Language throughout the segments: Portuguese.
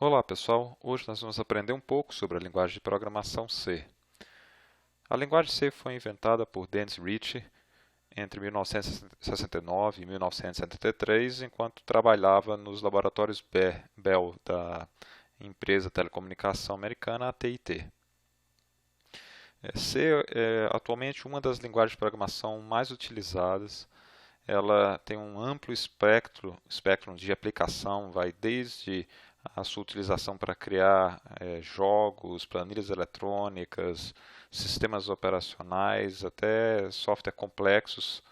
Olá pessoal, hoje nós vamos aprender um pouco sobre a linguagem de programação C. A linguagem C foi inventada por Dennis Ritchie entre 1969 e 1973, enquanto trabalhava nos laboratórios Bell da empresa de telecomunicação americana AT&T. C é atualmente uma das linguagens de programação mais utilizadas. Ela tem um amplo espectro de aplicação, vai desde a sua utilização para criar jogos, planilhas eletrônicas, sistemas operacionais, até software complexos,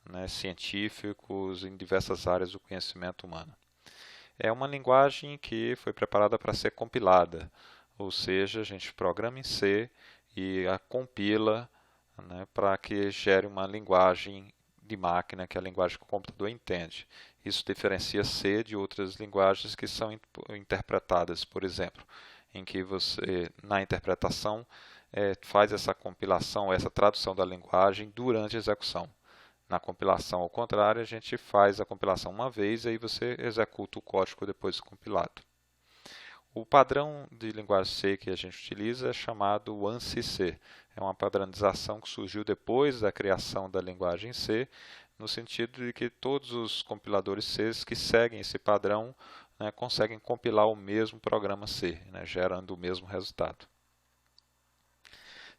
né, científicos em diversas áreas do conhecimento humano. É uma linguagem que foi preparada para ser compilada, ou seja, a gente programa em C e a compila, né, para que gere uma linguagem de máquina, que é a linguagem que o computador entende. Isso diferencia C de outras linguagens que são interpretadas, por exemplo, em que você, na interpretação, faz essa compilação, essa tradução da linguagem durante a execução. Na compilação, ao contrário, a gente faz a compilação uma vez e aí você executa o código depois de compilado. O padrão de linguagem C que a gente utiliza é chamado ANSI-C. É uma padronização que surgiu depois da criação da linguagem C, no sentido de que todos os compiladores C que seguem esse padrão, né, conseguem compilar o mesmo programa C, né, gerando o mesmo resultado.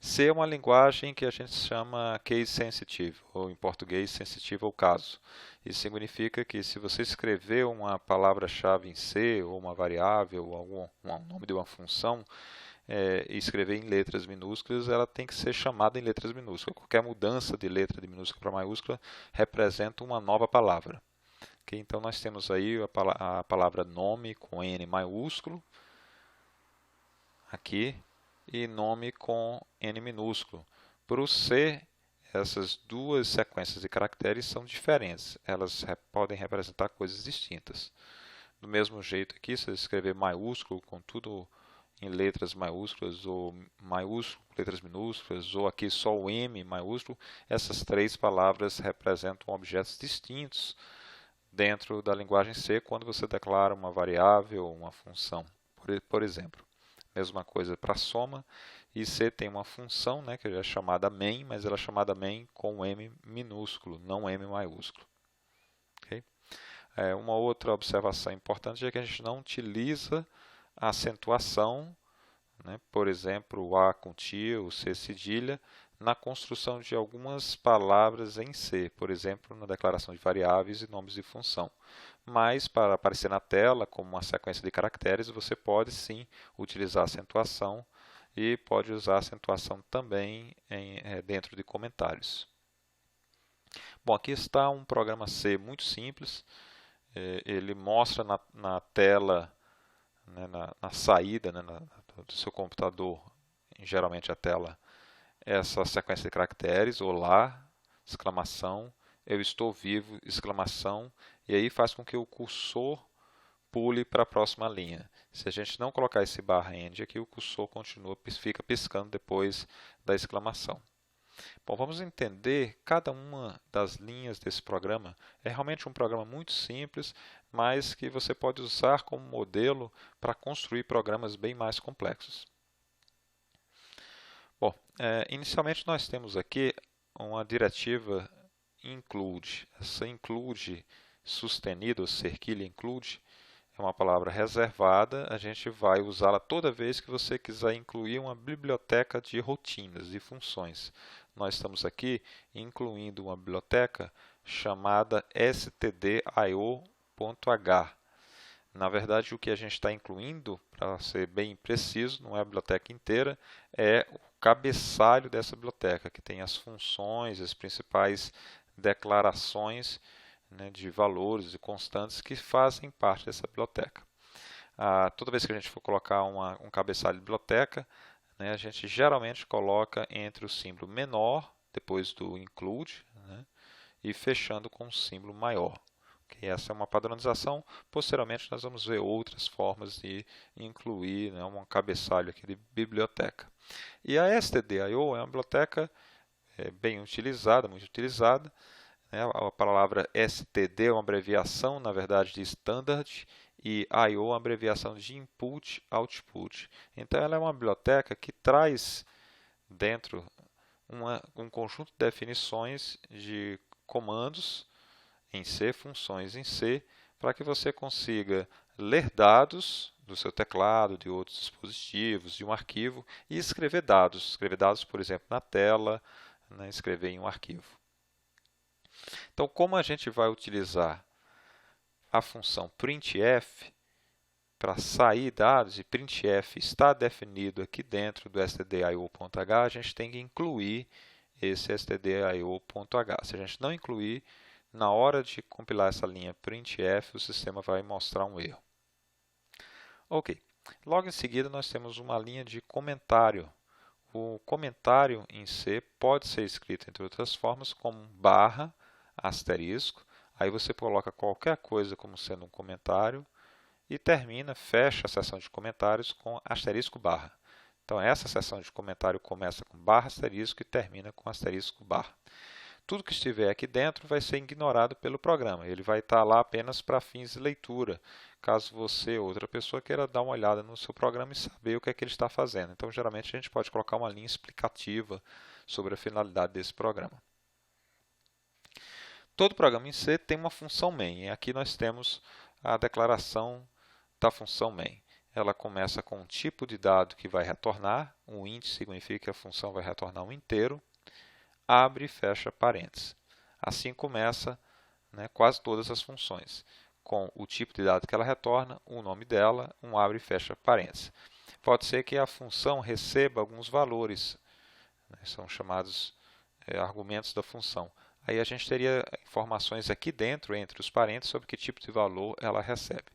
C é uma linguagem que a gente chama case sensitive, ou em português, sensitiva ao caso. Isso significa que se você escrever uma palavra-chave em C, ou uma variável, ou um nome de uma função, e escrever em letras minúsculas, ela tem que ser chamada em letras minúsculas. Qualquer mudança de letra de minúscula para maiúscula representa uma nova palavra. Okay? Então nós temos aí a palavra nome com N maiúsculo, aqui, e nome com N minúsculo. Para o C, essas duas sequências de caracteres são diferentes, elas podem representar coisas distintas. Do mesmo jeito aqui, se eu escrever maiúsculo com tudo em letras maiúsculas, ou maiúsculo com letras minúsculas, ou aqui só o M maiúsculo, essas três palavras representam objetos distintos dentro da linguagem C quando você declara uma variável ou uma função, por exemplo. Mesma coisa para soma, e C tem uma função, né, que é chamada main, mas ela é chamada main com M minúsculo, não M maiúsculo. Okay? Uma outra observação importante é que a gente não utiliza a acentuação, né, por exemplo, o A com tio, o C cedilha, na construção de algumas palavras em C, por exemplo, na declaração de variáveis e nomes de função. Mas, para aparecer na tela como uma sequência de caracteres, você pode sim utilizar acentuação e pode usar acentuação também dentro de comentários. Bom, aqui está um programa C muito simples. Ele mostra na tela, né, na saída, né, do seu computador, geralmente a tela, essa sequência de caracteres, olá, exclamação, eu estou vivo, exclamação, e aí faz com que o cursor pule para a próxima linha. Se a gente não colocar esse barra end aqui, o cursor fica piscando depois da exclamação. Bom, vamos entender cada uma das linhas desse programa. É realmente um programa muito simples, mas que você pode usar como modelo para construir programas bem mais complexos. Bom, inicialmente nós temos aqui uma diretiva include. Essa include sustenida, ou cerquilha include, é uma palavra reservada. A gente vai usá-la toda vez que você quiser incluir uma biblioteca de rotinas, de funções. Nós estamos aqui incluindo uma biblioteca chamada stdio.h. Na verdade, o que a gente está incluindo, para ser bem preciso, não é a biblioteca inteira, é o cabeçalho dessa biblioteca, que tem as funções, as principais declarações, né, de valores e constantes que fazem parte dessa biblioteca. Toda vez que a gente for colocar um cabeçalho de biblioteca, né, a gente geralmente coloca entre o símbolo menor, depois do include, né, e fechando com um símbolo maior. Okay? Essa é uma padronização. Posteriormente, nós vamos ver outras formas de incluir, né, um cabeçalho aqui de biblioteca. E a stdio é uma biblioteca bem utilizada, muito utilizada. Né? A palavra std é uma abreviação, na verdade, de Standard e I/O é uma abreviação de Input Output. Então, ela é uma biblioteca que traz dentro um conjunto de definições de comandos em C, funções em C, para que você consiga ler dados do seu teclado, de outros dispositivos, de um arquivo e escrever dados. Escrever dados, por exemplo, na tela, né, escrever em um arquivo. Então, como a gente vai utilizar a função printf para sair dados, e printf está definido aqui dentro do stdio.h, a gente tem que incluir esse stdio.h. Se a gente não incluir, na hora de compilar essa linha printf, o sistema vai mostrar um erro. Ok, logo em seguida nós temos uma linha de comentário. O comentário em C pode ser escrito, entre outras formas, como barra, asterisco. Aí você coloca qualquer coisa como sendo um comentário e fecha a seção de comentários com asterisco barra. Então, essa seção de comentário começa com barra asterisco e termina com asterisco barra. Tudo que estiver aqui dentro vai ser ignorado pelo programa. Ele vai estar lá apenas para fins de leitura, caso você ou outra pessoa queira dar uma olhada no seu programa e saber o que é que ele está fazendo. Então, geralmente, a gente pode colocar uma linha explicativa sobre a finalidade desse programa. Todo programa em C tem uma função main, e aqui nós temos a declaração da função main. Ela começa com um tipo de dado que vai retornar, um int significa que a função vai retornar um inteiro, abre e fecha parênteses. Assim começa, né, quase todas as funções, com o tipo de dado que ela retorna, o nome dela, um abre e fecha parênteses. Pode ser que a função receba alguns valores, né, são chamados argumentos da função. Aí a gente teria informações aqui dentro, entre os parênteses, sobre que tipo de valor ela recebe.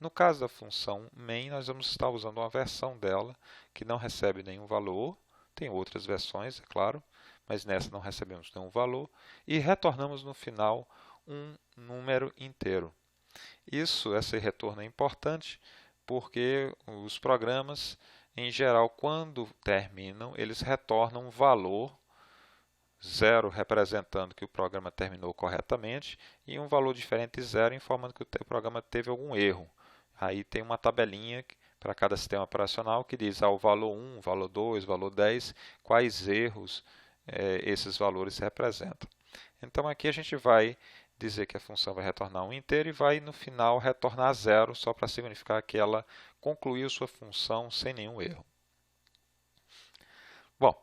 No caso da função main, nós vamos estar usando uma versão dela que não recebe nenhum valor. Tem outras versões, é claro, mas nessa não recebemos nenhum valor. E retornamos no final um número inteiro. Esse retorno é importante porque os programas, em geral, quando terminam, eles retornam um valor 0 representando que o programa terminou corretamente e um valor diferente de 0 informando que o programa teve algum erro. Aí tem uma tabelinha para cada sistema operacional que diz o valor 1, valor 2, valor 10, quais erros esses valores representam. Então aqui a gente vai dizer que a função vai retornar um inteiro e vai no final retornar 0, só para significar que ela concluiu sua função sem nenhum erro. Bom,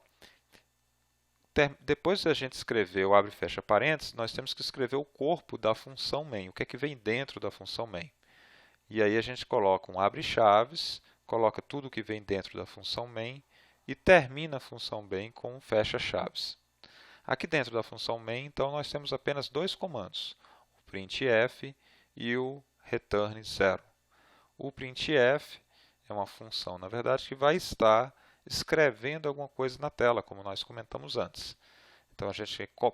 depois de a gente escrever o abre e fecha parênteses, nós temos que escrever o corpo da função main, o que é que vem dentro da função main. E aí a gente coloca um abre chaves, coloca tudo que vem dentro da função main e termina a função main com um fecha chaves. Aqui dentro da função main, então, nós temos apenas dois comandos, o printf e o return 0. O printf é uma função, na verdade, que vai estar escrevendo alguma coisa na tela, como nós comentamos antes. Então,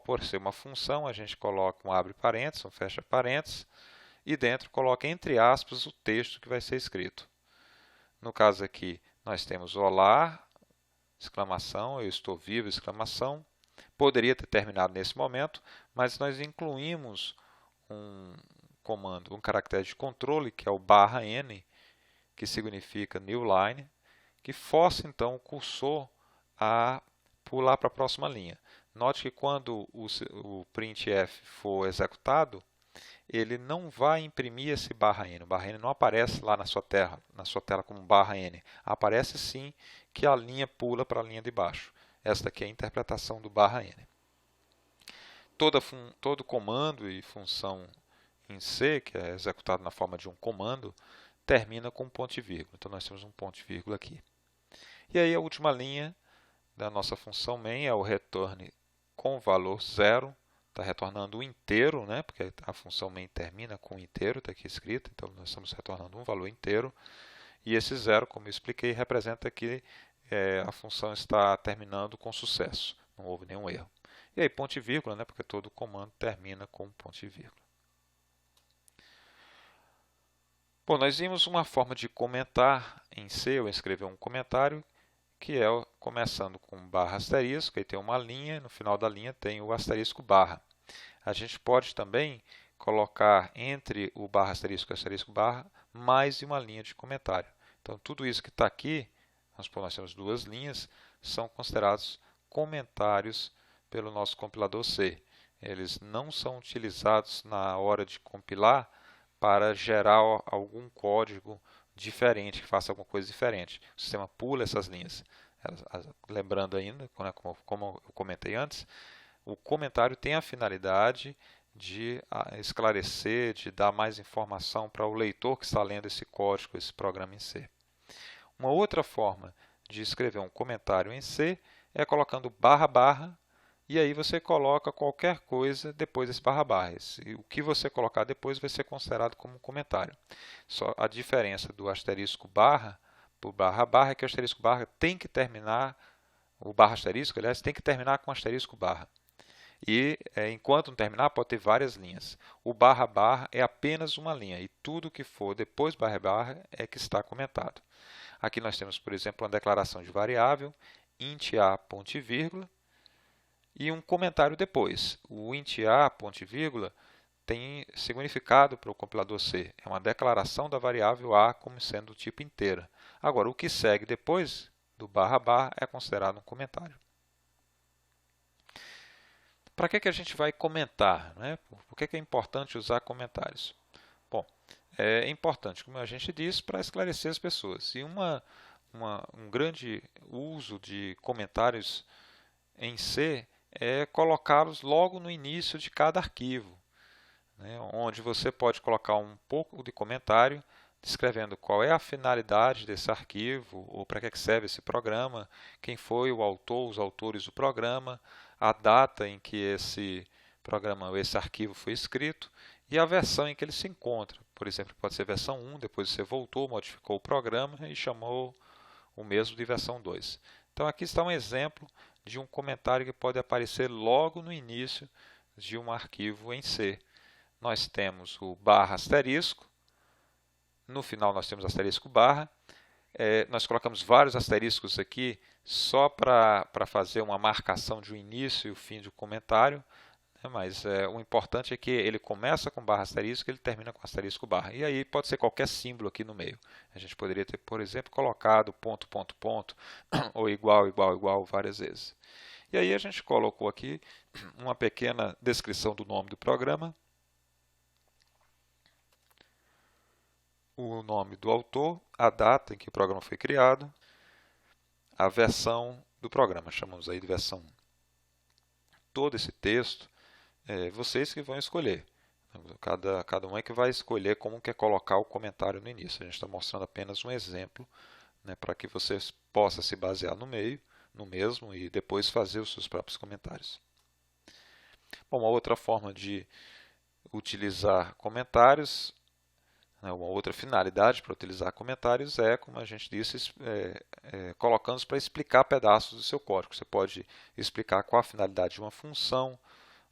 por ser uma função, a gente coloca um abre parênteses, um fecha parênteses, e dentro coloca entre aspas o texto que vai ser escrito. No caso aqui, nós temos olá, exclamação, eu estou vivo, exclamação. Poderia ter terminado nesse momento, mas nós incluímos um comando, um caractere de controle, que é o /n, que significa new line, que força então o cursor a pular para a próxima linha. Note que quando o printf for executado, ele não vai imprimir esse /n. O /n não aparece lá na sua tela como /n. Aparece sim que a linha pula para a linha de baixo. Esta aqui é a interpretação do /n. Todo comando e função em C, que é executado na forma de um comando, termina com um ponto e vírgula. Então, nós temos um ponto e vírgula aqui. E aí, a última linha da nossa função main é o return com valor 0. Está retornando um inteiro, né? Porque a função main termina com um inteiro, está aqui escrito. Então, nós estamos retornando um valor inteiro. E esse 0, como eu expliquei, representa que a função está terminando com sucesso. Não houve nenhum erro. E aí, ponto e vírgula, né? Porque todo comando termina com ponto e vírgula. Bom, nós vimos uma forma de comentar em C, eu escrever um comentário, que é começando com barra asterisco, aí tem uma linha, no final da linha tem o asterisco barra. A gente pode também colocar entre o barra asterisco e o asterisco barra mais uma linha de comentário. Então, tudo isso que está aqui, vamos supor, nós temos duas linhas, são considerados comentários pelo nosso compilador C. Eles não são utilizados na hora de compilar para gerar algum código diferente, que faça alguma coisa diferente. O sistema pula essas linhas. Lembrando ainda, como eu comentei antes, o comentário tem a finalidade de esclarecer, de dar mais informação para o leitor que está lendo esse código, esse programa em C. Uma outra forma de escrever um comentário em C é colocando barra barra, e aí você coloca qualquer coisa depois desse barra barra. O que você colocar depois vai ser considerado como um comentário. Só a diferença do asterisco barra para o barra barra é que o asterisco barra tem que terminar, o barra asterisco, aliás, tem que terminar com asterisco barra. E enquanto não terminar, pode ter várias linhas. O barra barra é apenas uma linha, e tudo que for depois do barra barra é que está comentado. Aqui nós temos, por exemplo, uma declaração de variável, int a, ponto e vírgula, e um comentário depois. O int a, ponto e vírgula, tem significado para o compilador C. É uma declaração da variável a como sendo do tipo inteira. Agora, o que segue depois do barra barra é considerado um comentário. Para que a gente vai comentar, né? Por que é importante usar comentários? Bom, é importante, como a gente disse, para esclarecer as pessoas. E um grande uso de comentários em C é colocá-los logo no início de cada arquivo, né? Onde você pode colocar um pouco de comentário descrevendo qual é a finalidade desse arquivo, ou para que serve esse programa, quem foi o autor, os autores do programa, a data em que esse programa, esse arquivo foi escrito e a versão em que ele se encontra. Por exemplo, pode ser versão 1, depois você voltou, modificou o programa e chamou o mesmo de versão 2. Então aqui está um exemplo de um comentário que pode aparecer logo no início de um arquivo em C. Nós temos o barra asterisco, no final nós temos asterisco barra. Nós colocamos vários asteriscos aqui só para fazer uma marcação de um início e o fim do comentário, né? Mas o importante é que ele começa com barra asterisco e ele termina com asterisco barra. E aí pode ser qualquer símbolo aqui no meio. A gente poderia ter, por exemplo, colocado ponto, ponto, ponto, ou igual, igual, igual várias vezes. E aí a gente colocou aqui uma pequena descrição do nome do programa, o nome do autor, a data em que o programa foi criado, a versão do programa, chamamos aí de versão 1. Todo esse texto, vocês que vão escolher. Cada um é que vai escolher como quer colocar o comentário no início. A gente está mostrando apenas um exemplo, né, para que vocês possam se basear no mesmo e depois fazer os seus próprios comentários. Bom, uma outra forma de utilizar comentários, uma outra finalidade para utilizar comentários é, como a gente disse, colocando-os para explicar pedaços do seu código. Você pode explicar qual a finalidade de uma função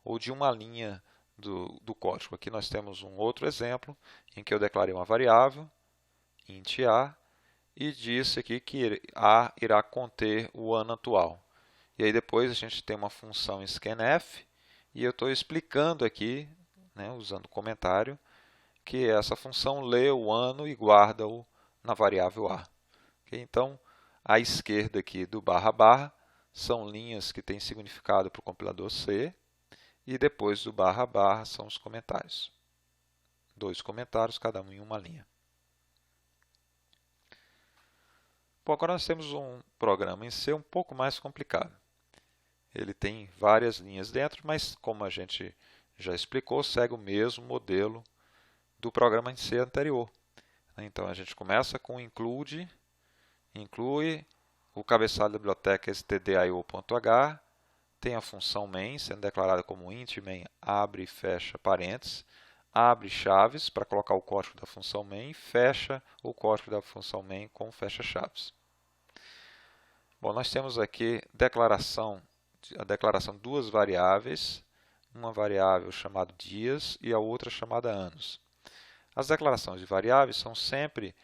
ou de uma linha do código. Aqui nós temos um outro exemplo em que eu declarei uma variável, int a, e disse aqui que a irá conter o ano atual. E aí depois a gente tem uma função scanf, e eu estou explicando aqui, né, usando comentário, que essa função lê o ano e guarda-o na variável a. Okay? Então, à esquerda aqui do barra barra são linhas que têm significado para o compilador C, e depois do barra barra são os comentários. 2 comentários, cada um em uma linha. Bom, agora nós temos um programa em C um pouco mais complicado. Ele tem várias linhas dentro, mas como a gente já explicou, segue o mesmo modelo do programa em C anterior. Então a gente começa com include o cabeçalho da biblioteca stdio.h, tem a função main sendo declarada como int main abre e fecha parênteses, abre chaves para colocar o código da função main, fecha o código da função main com fecha chaves. Bom, nós temos aqui a declaração de duas variáveis, uma variável chamada dias e a outra chamada anos. As declarações de variáveis são sempre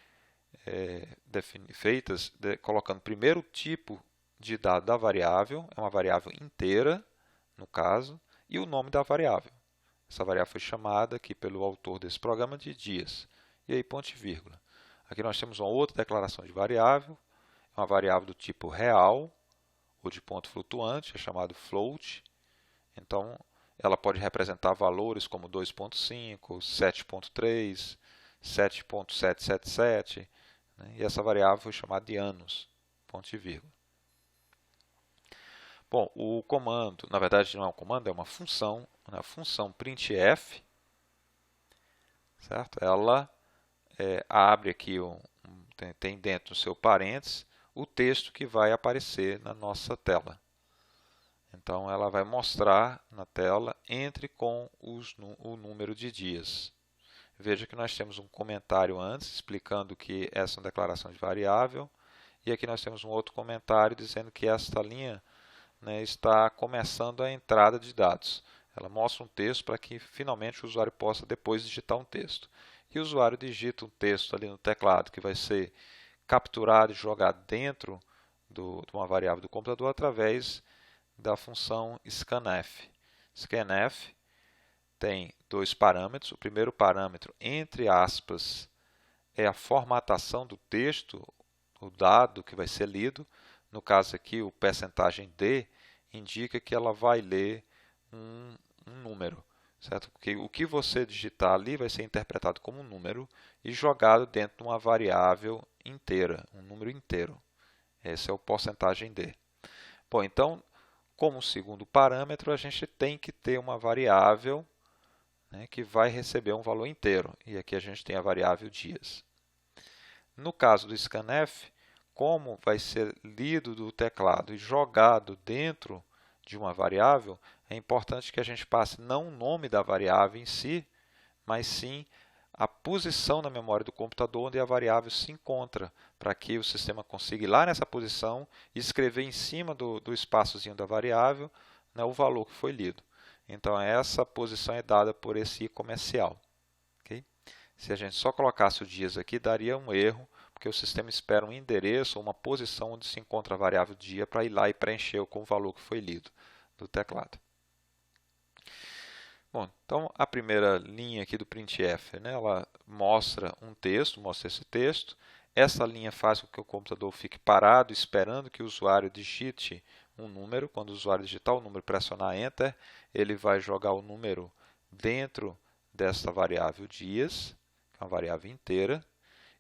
feitas colocando primeiro o tipo de dado da variável, é uma variável inteira, no caso, e o nome da variável. Essa variável foi chamada aqui pelo autor desse programa de dias. e aí ponto e vírgula. Aqui nós temos uma outra declaração de variável, uma variável do tipo real, ou de ponto flutuante, é chamado float. Então, ela pode representar valores como 2.5, 7.3, 7.777, né? E essa variável foi chamada de anos, ponto e vírgula. Bom, o comando, na verdade não é um comando, é uma função, né? A função printf, certo? Ela abre aqui, tem dentro do seu parênteses, o texto que vai aparecer na nossa tela. Então, ela vai mostrar na tela entre com o número de dias. Veja que nós temos um comentário antes explicando que essa é uma declaração de variável, e aqui nós temos um outro comentário dizendo que esta linha, né, está começando a entrada de dados. Ela mostra um texto para que finalmente o usuário possa depois digitar um texto. E o usuário digita um texto ali no teclado que vai ser capturado e jogado dentro de uma variável do computador através da função scanf. Scanf tem dois parâmetros. O primeiro parâmetro, entre aspas, é a formatação do texto, o dado que vai ser lido. No caso aqui, o percentagem D indica que ela vai ler um número, certo? Porque o que você digitar ali vai ser interpretado como um número e jogado dentro de uma variável inteira, um número inteiro. Esse é o porcentagem D. Bom, então, como segundo parâmetro, a gente tem que ter uma variável, né, que vai receber um valor inteiro. E aqui a gente tem a variável dias. No caso do scanf, como vai ser lido do teclado e jogado dentro de uma variável, é importante que a gente passe não o nome da variável em si, mas sim a posição na memória do computador onde a variável se encontra, para que o sistema consiga ir lá nessa posição e escrever em cima do espaçozinho da variável, né, o valor que foi lido. Então, essa posição é dada por esse i comercial. Okay? Se a gente só colocasse os dias aqui, daria um erro, porque o sistema espera um endereço ou uma posição onde se encontra a variável dia para ir lá e preencher com o valor que foi lido do teclado. Bom, então a primeira linha aqui do printf, né, ela mostra um texto, mostra esse texto. Essa linha faz com que o computador fique parado, esperando que o usuário digite um número. Quando o usuário digitar o número e pressionar Enter, ele vai jogar o número dentro dessa variável dias, que é uma variável inteira,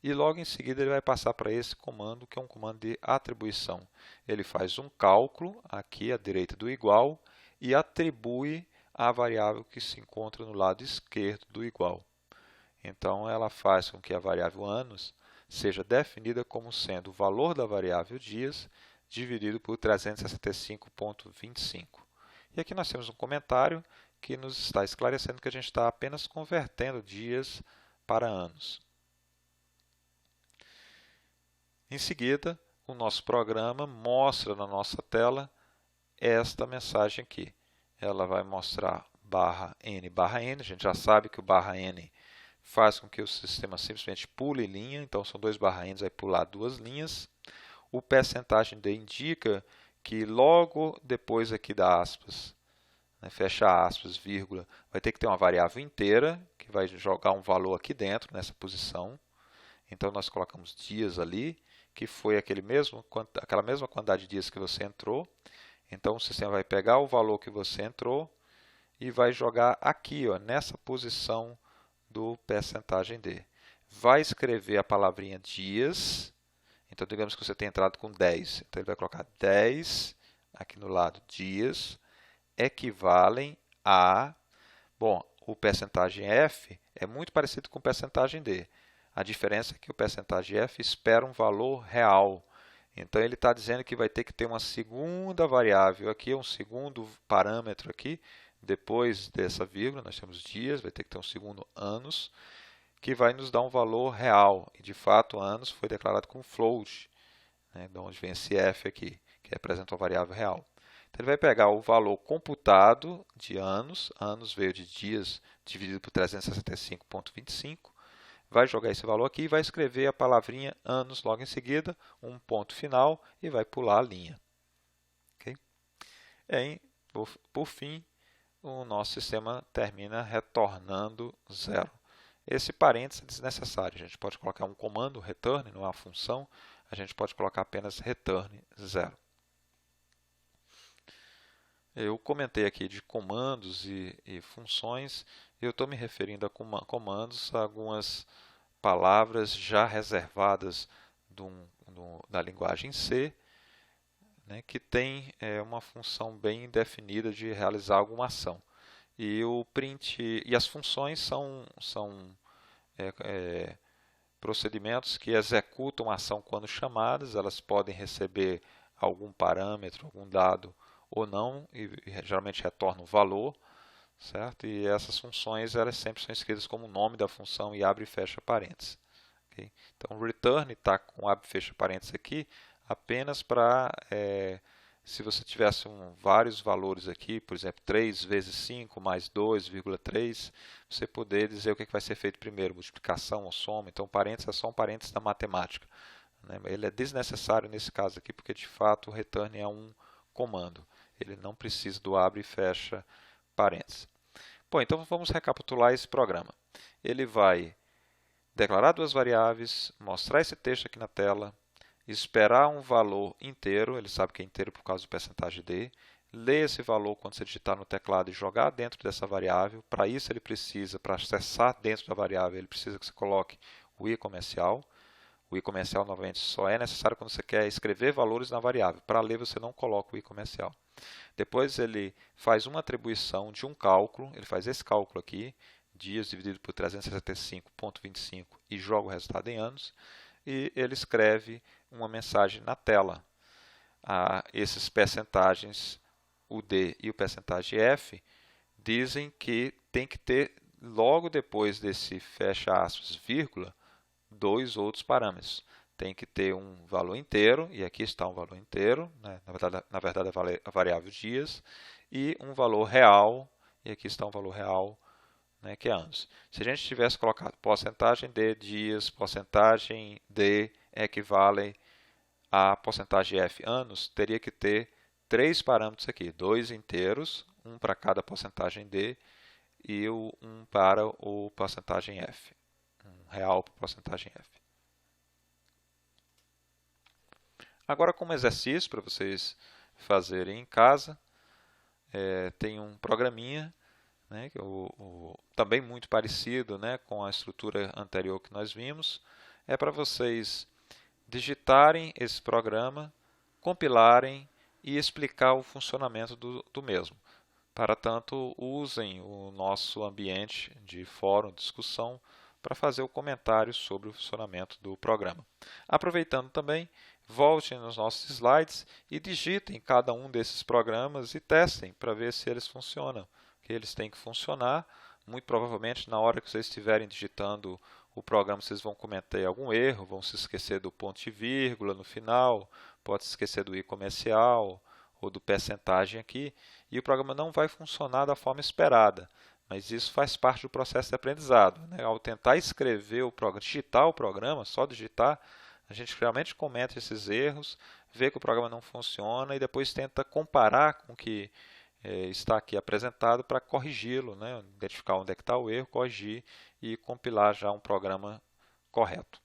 e logo em seguida ele vai passar para esse comando, que é um comando de atribuição. Ele faz um cálculo aqui à direita do igual e atribui a variável que se encontra no lado esquerdo do igual. Então, ela faz com que a variável anos seja definida como sendo o valor da variável dias dividido por 365,25. E aqui nós temos um comentário que nos está esclarecendo que a gente está apenas convertendo dias para anos. Em seguida, o nosso programa mostra na nossa tela esta mensagem aqui. Ela vai mostrar /n, a gente já sabe que o /n faz com que o sistema simplesmente pule linha, então são dois /n, vai pular duas linhas. O percentagem D indica que logo depois aqui da aspas, né, fecha aspas, vírgula, vai ter que ter uma variável inteira, que vai jogar um valor aqui dentro, nessa posição. Então, nós colocamos dias ali, que foi aquela mesma quantidade de dias que você entrou. Então, o sistema vai pegar o valor que você entrou e vai jogar aqui, ó, nessa posição do percentagem D. Vai escrever a palavrinha dias. Então, digamos que você tem entrado com 10. Então, ele vai colocar 10 aqui no lado dias, equivalem a... Bom, o percentagem F é muito parecido com o percentagem D. A diferença é que o percentagem F espera um valor real. Então, ele está dizendo que vai ter que ter uma segunda variável aqui, um segundo parâmetro aqui, depois dessa vírgula, nós temos dias, vai ter que ter um segundo anos, que vai nos dar um valor real. E, de fato, anos foi declarado com float, né, de onde vem esse F aqui, que representa uma variável real. Então, ele vai pegar o valor computado de anos, anos veio de dias dividido por 365,25, vai jogar esse valor aqui e vai escrever a palavrinha anos logo em seguida, um ponto final e vai pular a linha. Okay? E, por fim, o nosso sistema termina retornando zero. Esse parênteses é desnecessário. A gente pode colocar um comando return, não é uma função. A gente pode colocar apenas return 0. Eu comentei aqui de comandos e funções. Eu estou me referindo a comandos, a algumas palavras já reservadas da linguagem C, né, que tem uma função bem definida de realizar alguma ação. E o print e as funções são procedimentos que executam a ação quando chamadas. Elas podem receber algum parâmetro, algum dado ou não, e geralmente retornam valor, certo? E essas funções elas sempre são escritas como o nome da função e abre e fecha parênteses. Okay? Então, return está com abre e fecha parênteses aqui apenas para, se você tivesse vários valores aqui, por exemplo, 3 vezes 5 mais 2,3, você poder dizer o que vai ser feito primeiro, multiplicação ou soma. Então, parênteses é só um parênteses da matemática, né? Ele é desnecessário nesse caso aqui, porque de fato o return é um comando. Ele não precisa do abre e fecha parênteses. Bom, então vamos recapitular esse programa. Ele vai declarar duas variáveis, mostrar esse texto aqui na tela, esperar um valor inteiro, ele sabe que é inteiro por causa do percentagem D, ler esse valor quando você digitar no teclado e jogar dentro dessa variável. Para isso ele precisa, para acessar dentro da variável, ele precisa que você coloque o i comercial. O i comercial, novamente, só é necessário quando você quer escrever valores na variável. Para ler, você não coloca o i comercial. Depois ele faz uma atribuição de um cálculo, ele faz esse cálculo aqui, dias dividido por 365,25 e joga o resultado em anos, e ele escreve uma mensagem na tela. Esses percentagens, o D e o percentagem F, dizem que tem que ter, logo depois desse fecha aspas, vírgula, dois outros parâmetros. Tem que ter um valor inteiro, e aqui está um valor inteiro, né? na verdade a variável dias, e um valor real, e aqui está um valor real, né, que é anos. Se a gente tivesse colocado porcentagem de dias, porcentagem de equivale a porcentagem F anos, teria que ter três parâmetros aqui, dois inteiros, um para cada porcentagem D e um para o porcentagem F, um real para porcentagem F. Agora, como exercício para vocês fazerem em casa, tem um programinha, né, também muito parecido, né, com a estrutura anterior que nós vimos. É para vocês digitarem esse programa, compilarem e explicar o funcionamento do mesmo. Para tanto, usem o nosso ambiente de fórum, discussão, para fazer o comentário sobre o funcionamento do programa. Aproveitando também, voltem nos nossos slides e digitem cada um desses programas e testem para ver se eles funcionam. Que eles têm que funcionar. Muito provavelmente, na hora que vocês estiverem digitando o programa, vocês vão cometer algum erro, vão se esquecer do ponto e vírgula no final, pode se esquecer do i comercial ou do percentagem aqui, e o programa não vai funcionar da forma esperada. Mas isso faz parte do processo de aprendizado, né? Ao tentar escrever o programa, digitar o programa, só digitar, a gente realmente comete esses erros, vê que o programa não funciona e depois tenta comparar com o que está aqui apresentado para corrigi-lo, né? Identificar onde é que está o erro, corrigir e compilar já um programa correto.